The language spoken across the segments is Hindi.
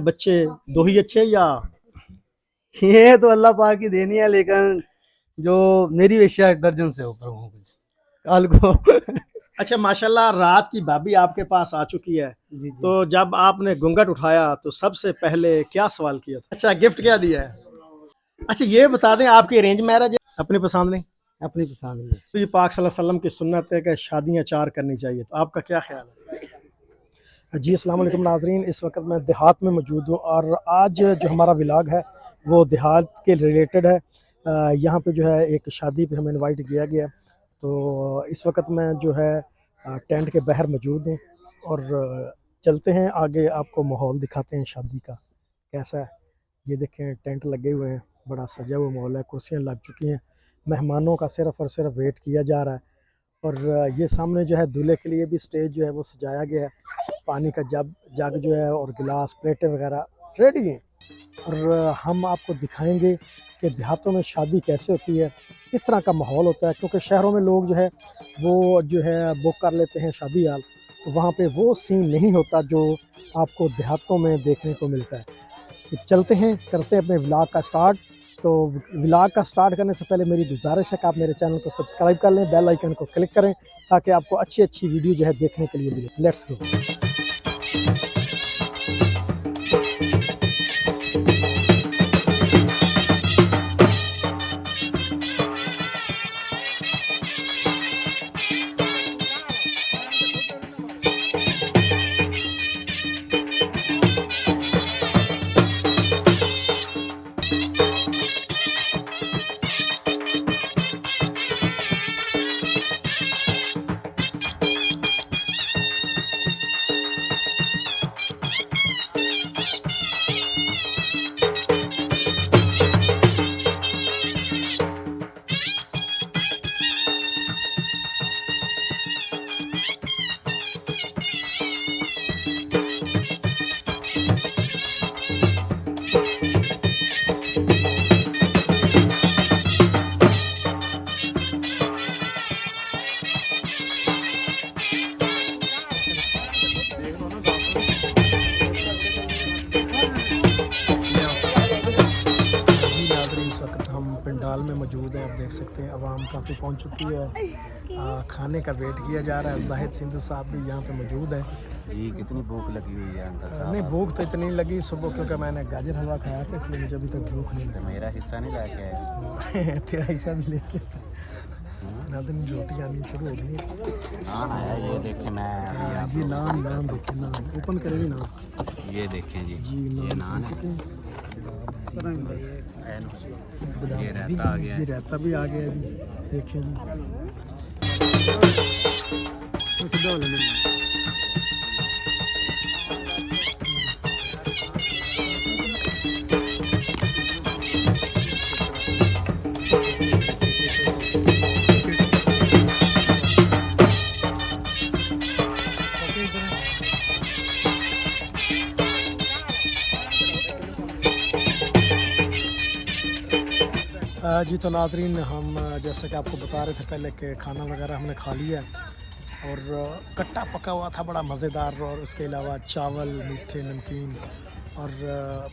बच्चे दो ही अच्छे या? ये तो अल्लाह पाक की देनी है, लेकिन जो मेरी वेश्या दर्जन से ऊपर हूँ कुछ कल को। अच्छा माशाल्लाह, रात की भाभी आपके पास आ चुकी है। जी जी। तो जब आपने घूंघट उठाया तो सबसे पहले क्या सवाल किया था? अच्छा, गिफ्ट क्या दिया है? अच्छा ये बता दें, आपकी अरेंज मैरिज है? अपनी पसंद नहीं? अपनी पसंद में। तो ये पाक सल्लल्लाहु अलैहि वसल्लम की सुन्नत है कि शादियां चार करनी चाहिए, तो आपका क्या ख्याल है? जी अस्सलाम वालेकुम नाजरीन, इस वक्त मैं देहात में मौजूद हूँ और आज जो हमारा व्लॉग है वो देहात के रिलेटेड है। यहाँ पे जो है एक शादी पे हमें इनवाइट किया गया, तो इस वक्त मैं जो है टेंट के बाहर मौजूद हूँ और चलते हैं आगे, आपको माहौल दिखाते हैं शादी का कैसा है। ये देखें टेंट लगे हुए हैं, बड़ा सजा हुआ माहौल है, कुर्सियाँ लग चुकी हैं, मेहमानों का सिर्फ और सिर्फ वेट किया जा रहा है। और ये सामने जो है दूल्हे के लिए भी स्टेज जो है वो सजाया गया है, पानी का जग जो है और गिलास प्लेटें वगैरह रेडी हैं। और हम आपको दिखाएंगे कि देहातों में शादी कैसे होती है, किस तरह का माहौल होता है, क्योंकि शहरों में लोग जो है वो जो है बुक कर लेते हैं शादी हाल, तो वहाँ पे वो सीन नहीं होता जो आपको देहातों में देखने को मिलता है। तो चलते हैं, करते हैं अपने व्लॉग का स्टार्ट। तो व्लॉग का स्टार्ट करने से पहले मेरी गुजारिश है कि आप मेरे चैनल को सब्सक्राइब कर लें, बेल आइकन को क्लिक करें ताकि आपको अच्छी अच्छी वीडियो जो है देखने के लिए मिले। Let's go. पंडाल में मौजूद है, आप देख सकते हैं आवाम काफ़ी पहुंच चुकी है, खाने का वेट किया जा रहा है। जाहिद सिंधु साहब भी यहाँ पे मौजूद है। जी कितनी भूख लगी हुई है अंकल साहब? नहीं भूख तो इतनी लगी सुबह, क्योंकि मैंने गाजर हलवा खाया था, इसलिए मुझे अभी तक भूख नहीं तो मेरा हिस्सा नहीं लाके आया? तेरा हिस्सा भी लेके नाज़रीन रोटी आनी शुरू हो गई है। नान आया, ये देखें। मैं ये नान देखें, नान ओपन करेंगे नान। ये देखें जी, ये नान है। ये रहता आ गया, ये रहता भी आ गया जी, देखें जी। जी तो नाजरीन, हम जैसा कि आपको बता रहे थे पहले कि खाना वगैरह हमने खा लिया है और कट्टा पका हुआ था बड़ा मज़ेदार, और उसके अलावा चावल, मीठे, नमकीन और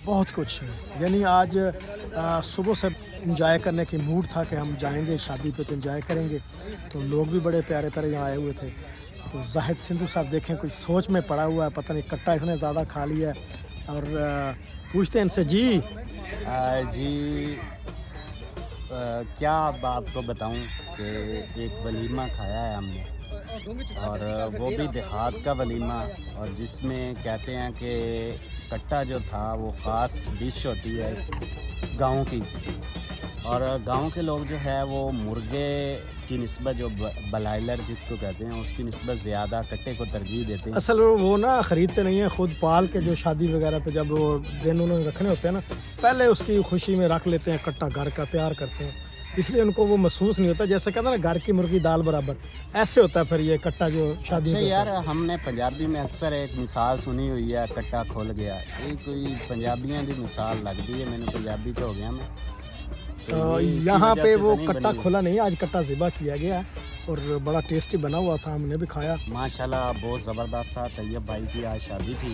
बहुत कुछ। यानी आज सुबह से इंजॉय करने की मूड था कि हम जाएंगे शादी पे तो इंजॉय करेंगे। तो लोग भी बड़े प्यारे प्यारे यहाँ आए हुए थे। तो जाहिद सिंधु साहब देखें कोई सोच में पड़ा हुआ है, पता नहीं कट्टा इसने ज़्यादा खा लिया है। और पूछते हैं इनसे, जी जी क्या अब आपको बताऊं कि एक वलीमा खाया है हमने, और वो भी देहात का वलीमा, और जिसमें कहते हैं कि कट्टा जो था वो ख़ास डिश होती है गाँव की, और गांव के लोग जो है वो मुर्गे की निस्बत, जो बलाइलर जिसको कहते हैं, उसकी निस्बत ज़्यादा कट्टे को तरजीह देते हैं। असल वो ना ख़रीदते नहीं है, ख़ुद पाल के जो शादी वगैरह पे जब वो दिन उन्होंने रखने होते हैं ना, पहले उसकी खुशी में रख लेते हैं, कट्टा घर का तैयार करते हैं, इसलिए उनको वो महसूस नहीं होता। जैसे कहते हैं ना घर की मुर्गी दाल बराबर, ऐसे होता है फिर ये कट्टा जो शादी अच्छा यार, हमने पंजाबी में अक्सर एक मिसाल सुनी हुई है, कट्टा खुल गया। ये कोई पंजाबियों की मिसाल लगती है, मैंने पंजाबी च हो गया मैं। तो यहाँ पे वो कट्टा खुला नहीं, आज कट्टा ज़िबा किया गया और बड़ा टेस्टी बना हुआ था, हमने भी खाया। माशाल्लाह बहुत ज़बरदस्त था। तैयब भाई की आज शादी थी।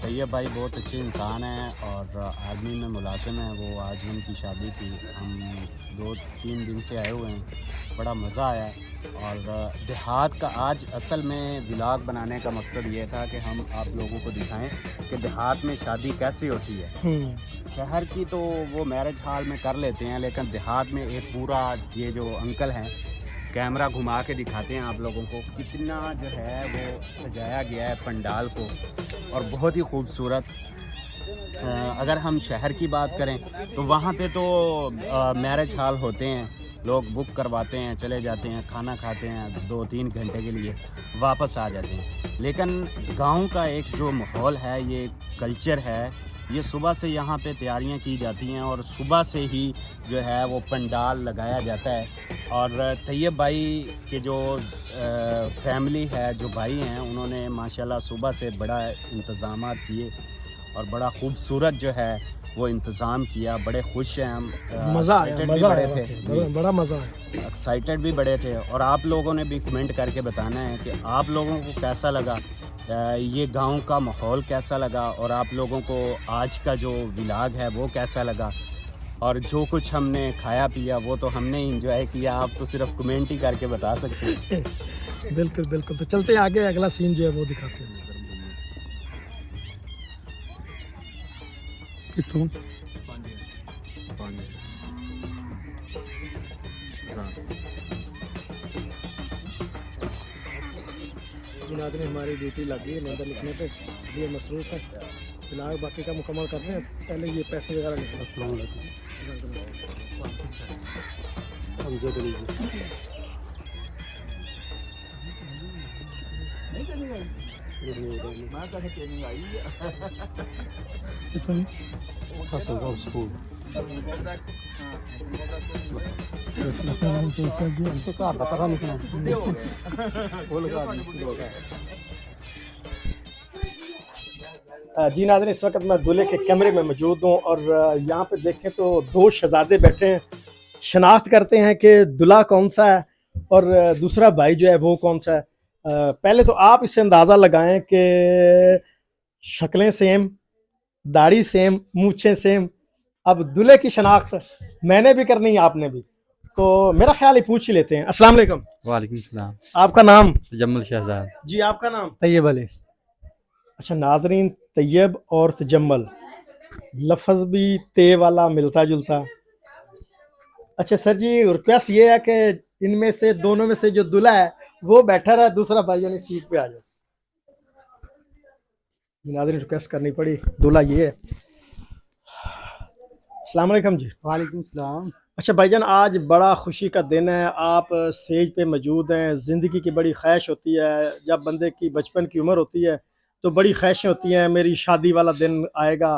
तैयब भाई बहुत अच्छे इंसान हैं और आर्मी में मुलाजिम हैं वो। आज उनकी शादी थी। हम 2-3 दिन से आए हुए हैं, बड़ा मज़ा आया। और देहात का आज असल में व्लॉग बनाने का मकसद ये था कि हम आप लोगों को दिखाएं कि देहात में शादी कैसी होती है। शहर की तो वो मैरिज हॉल में कर लेते हैं, लेकिन देहात में एक पूरा, ये जो अंकल हैं कैमरा घुमा के दिखाते हैं आप लोगों को, कितना जो है वो सजाया गया है पंडाल को, और बहुत ही खूबसूरत। अगर हम शहर की बात करें तो वहाँ पे तो मैरिज हॉल होते हैं, लोग बुक करवाते हैं, चले जाते हैं, खाना खाते हैं 2-3 घंटे के लिए, वापस आ जाते हैं। लेकिन गांव का एक जो माहौल है, ये कल्चर है, ये सुबह से यहाँ पे तैयारियां की जाती हैं और सुबह से ही जो है वो पंडाल लगाया जाता है। और तैयब भाई के जो फैमिली है, जो भाई हैं, उन्होंने माशाल्लाह सुबह से बड़ा इंतज़ाम किए और बड़ा खूबसूरत जो है वो इंतज़ाम किया। बड़े खुश हैं हम, मज़ा आया, excited भी मज़ा बड़े आया, थे वाकई, जी। बड़ा मज़ा आया। एक्साइटेड भी बड़े थे। और आप लोगों ने भी कमेंट करके बताना है कि आप लोगों को कैसा लगा, ये गांव का माहौल कैसा लगा, और आप लोगों को आज का जो व्लॉग है वो कैसा लगा। और जो कुछ हमने खाया पिया वो तो हमने ही इंजॉय किया, आप तो सिर्फ कमेंट ही करके बता सकते हैं। बिल्कुल बिल्कुल, तो चलते हैं आगे, अगला सीन जो है वो दिखाते हैं। कितों नाज़रीन, हमारी ड्यूटी लग गई है नंबर लिखने पे, ये मसरूफ़ है। फिलहाल बाकी का मुकम्मल कर रहे हैं, पहले ये पैसे वगैरह लिखना। जी नाज़रीन, इस वक्त मैं दूल्हे के कमरे में मौजूद हूँ और यहाँ पे देखें तो 2 शहज़ादे बैठे हैं, शनाख्त करते हैं कि दूल्हा कौन सा है और दूसरा भाई जो है वो कौन सा है। पहले तो आप इससे अंदाज़ा लगाएं कि शक्लें सेम, दाढ़ी सेम, मूछें सेम। अब दूल्हे की शनाख्त मैंने भी करनी है, आपने भी, तो मेरा ख्याल ही पूछ ही लेते हैं। अस्सलाम वालेकुम। वालेकुम सलाम। आपका नाम? तजम्मुल शहजाद। जी, आपका नाम? तैयब अली। अच्छा नाजरीन, तैयब और तजम्मल, लफ्ज़ भी ते वाला मिलता जुलता। अच्छा सर जी, रिक्वेस्ट ये है कि इनमें से दोनों में से जो दूल्हा है वो बैठा रहा, दूसरा भाई यानी सीट पे आ जाए। नाजरीन रिक्वेस्ट करनी पड़ी, दूल्हा ये है। अस्सलाम वालेकुम जी। वालेकुम सलाम। अच्छा भाईजान, आज बड़ा खुशी का दिन है, आप स्टेज पे मौजूद हैं। ज़िंदगी की बड़ी ख्वाहिश होती है, जब बंदे की बचपन की उम्र होती है तो बड़ी ख्वाहिशें होती हैं, मेरी शादी वाला दिन आएगा।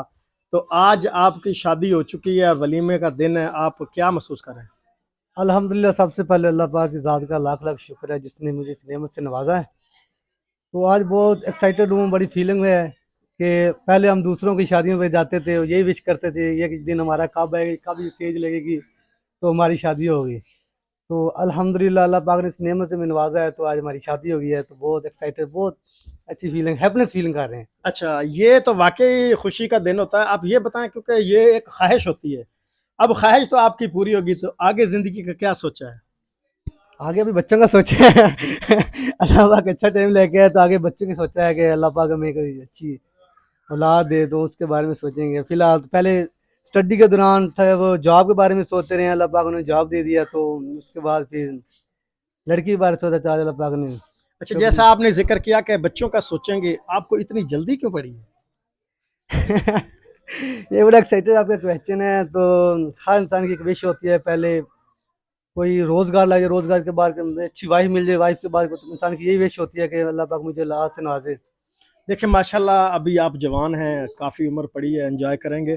तो आज आपकी शादी हो चुकी है, वलीमे का दिन है, आप क्या महसूस कर रहे हैं? अल्हम्दुलिल्लाह, सबसे पहले अल्लाह पाक की ज़ात का लाख लाख शुक्र है जिसने मुझे इस नेमत से नवाजा है। तो आज बहुत एक्साइटेड हूँ, बड़ी फीलिंग है कि पहले हम दूसरों की शादियों पे जाते थे, यही विश करते थे ये कि दिन हमारा कब आएगी, कब ये सेज लगेगी तो हमारी शादी होगी। तो अल्हम्दुलिल्लाह अल्लाह पाक ने इस नेमत से नवाजा है, तो आज हमारी शादी हो गई है। तो बहुत एक्साइटेड, बहुत अच्छी फीलिंग, हैप्पीनेस फीलिंग कर रहे हैं। अच्छा, ये तो वाकई खुशी का दिन होता है। आप ये बताएं, क्योंकि ये एक ख्वाहिश होती है, अब ख्वाहिश तो आपकी पूरी होगी, तो आगे ज़िंदगी का क्या सोचा है? आगे अभी बच्चों का सोचा है अल्लाह पाक अच्छा टाइम लेके आए, तो आगे बच्चों की सोचा है कि अल्लाह पाक हमें कोई अच्छी औलाद दे, तो उसके बारे में सोचेंगे। फिलहाल तो पहले स्टडी के दौरान था, वो जॉब के बारे में सोचते रहे, अल्लाह पाक ने जॉब दे दिया। तो उसके बाद फिर लड़की के बारे में सोचा, चाहे अल्लाह पाक ने। अच्छा, जैसा आपने जिक्र किया कि बच्चों का सोचेंगे, आपको इतनी जल्दी क्यों पड़ी है? ये बड़ा एक्साइटेड आपका क्वेश्चन है। तो हर इंसान की एक विश होती है, पहले कोई रोज़गार लगे, रोज़गार के बाद अच्छी वाइफ मिल जाए, वाइफ के बाद इंसान की यही विश होती है कि अल्लाह पाक मुझे औलाद से नवाजे। देखिए माशाल्लाह, अभी आप जवान हैं, काफ़ी उम्र पड़ी है, एंजॉय करेंगे।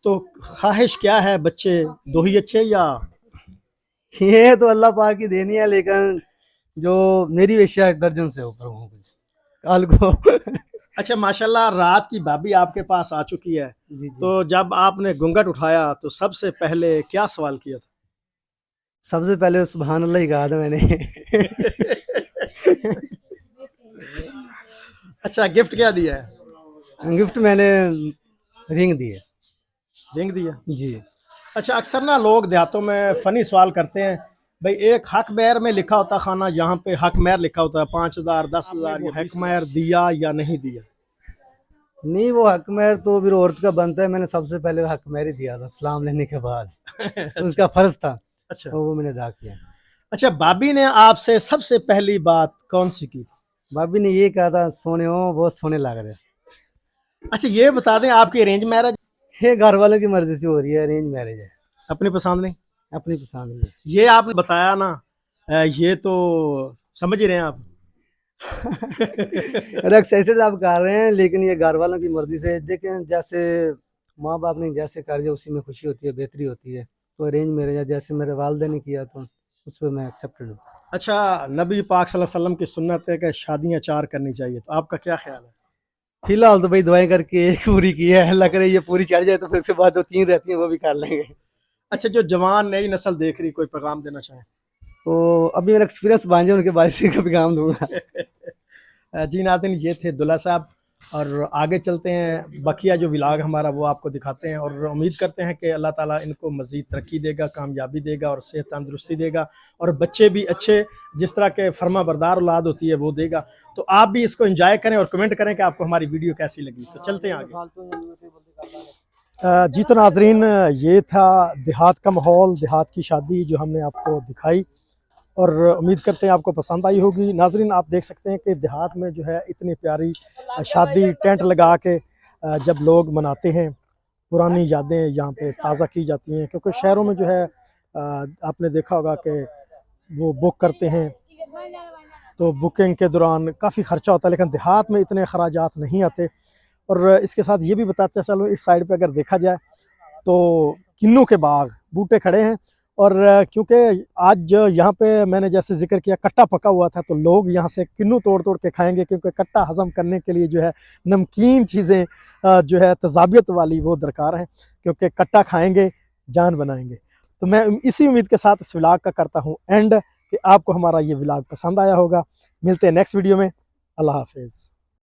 तो ख्वाहिश क्या है, बच्चे 2 ही अच्छे या? ये तो अल्लाह पाक की देनी है, लेकिन जो मेरी विश है दर्जन से ऊपर हूँ कुछ कल को अच्छा माशाल्लाह, रात की भाभी आपके पास आ चुकी है, जी जी। तो जब आपने घूंघट उठाया तो सबसे पहले क्या सवाल किया था? सबसे पहले सुभान अल्लाह ही कहा था मैंने। अच्छा, गिफ्ट क्या दिया है? गिफ्ट मैंने रिंग दी है रिंग दिया। जी। अच्छा, अक्सर ना लोग देहातों में फ़नी सवाल करते हैं, भाई एक हक मैर में लिखा होता खाना, यहाँ पे हक मैर लिखा होता है 5,000 10,000, ये हक मैर दिया या नहीं दिया? नहीं, वो हक महर तो फिर औरत का बनता है। मैंने सबसे पहले हक महर ही दिया था सलाम लेने के बाद। उसका फर्ज था, अच्छा तो वो मैंने अदा किया। अच्छा, भाभी ने आपसे सबसे पहली बात कौन सी की? भाभी ने ये कहा था सोने हो बहुत सोने लग रहे। अच्छा, ये बता दें, आपकी अरेंज मैरिज? ये घर वालों की मर्जी से हो रही है, अरेंज मैरिज है, अपनी पसंद नहीं? अपनी पसंद है। ये आपने बताया ना, ये तो समझ ही रहे हैं आप। अरे एक्साइटेड आप कर रहे हैं, लेकिन ये घर वालों की मर्जी से। देखें, जैसे माँ बाप ने जैसे कर दिया उसी में खुशी होती है, बेहतरी होती है। तो अरेंज मैरिज है, जैसे मेरे वालदे ने किया तो उस पर मैं एक्सेप्टेड हूँ। अच्छा, नबी पाक सल्लल्लाहु अलैहि वसल्लम की सुन्नत है कि शादियां 4 करनी चाहिए, तो आपका क्या ख्याल है? फिलहाल तो भाई दुआएं करके एक पूरी की है, अल्लाह करे ये पूरी चढ़ जाए तो फिर उसके बाद जो 3 रहती हैं वो भी कर लेंगे। अच्छा, जो जवान नई नस्ल देख रही, कोई पैगाम देना चाहें? तो अभी मेरा एक्सपीरियंस बन जाए उनके बाद से कभी काम दूंगा। जी नाज़रीन, ये थे दुल्हा साहब, और आगे चलते हैं, बकिया जो व्लॉग हमारा वो आपको दिखाते हैं, और उम्मीद करते हैं कि अल्लाह ताला इनको मज़ीद तरक्की देगा, कामयाबी देगा और सेहत तंदुरुस्ती देगा, और बच्चे भी अच्छे जिस तरह के फर्मा बरदार औलाद होती है वो देगा। तो आप भी इसको एंजॉय करें और कमेंट करें कि आपको हमारी वीडियो कैसी लगी। तो चलते हैं आगे। जी तो नाज़रीन, ये था देहात का माहौल, देहात की शादी जो हमने आपको दिखाई, और उम्मीद करते हैं आपको पसंद आई होगी। नाज़रीन, आप देख सकते हैं कि देहात में जो है इतनी प्यारी शादी टेंट लगा के जब लोग मनाते हैं, पुरानी यादें यहाँ पे ताज़ा की जाती हैं, क्योंकि शहरों में जो है आपने देखा होगा कि वो बुक करते हैं, तो बुकिंग के दौरान काफ़ी ख़र्चा होता है, लेकिन देहात में इतने अखराजात नहीं आते। और इसके साथ ये भी बताते चलो, इस साइड पे अगर देखा जाए तो किन्नू के बाग बूटे खड़े हैं, और क्योंकि आज जो यहाँ पे मैंने जैसे जिक्र किया कट्टा पका हुआ था, तो लोग यहाँ से किन्नू तोड़ तोड़ के खाएंगे, क्योंकि कट्टा हज़म करने के लिए जो है नमकीन चीज़ें जो है तजाबियत वाली वो दरकार है, क्योंकि कट्टा खाएंगे जान बनाएंगे। तो मैं इसी उम्मीद के साथ इस व्लॉग का करता हूँ एंड, कि आपको हमारा ये व्लॉग पसंद आया होगा। मिलते हैं नेक्स्ट वीडियो में। अल्लाह हाफिज़।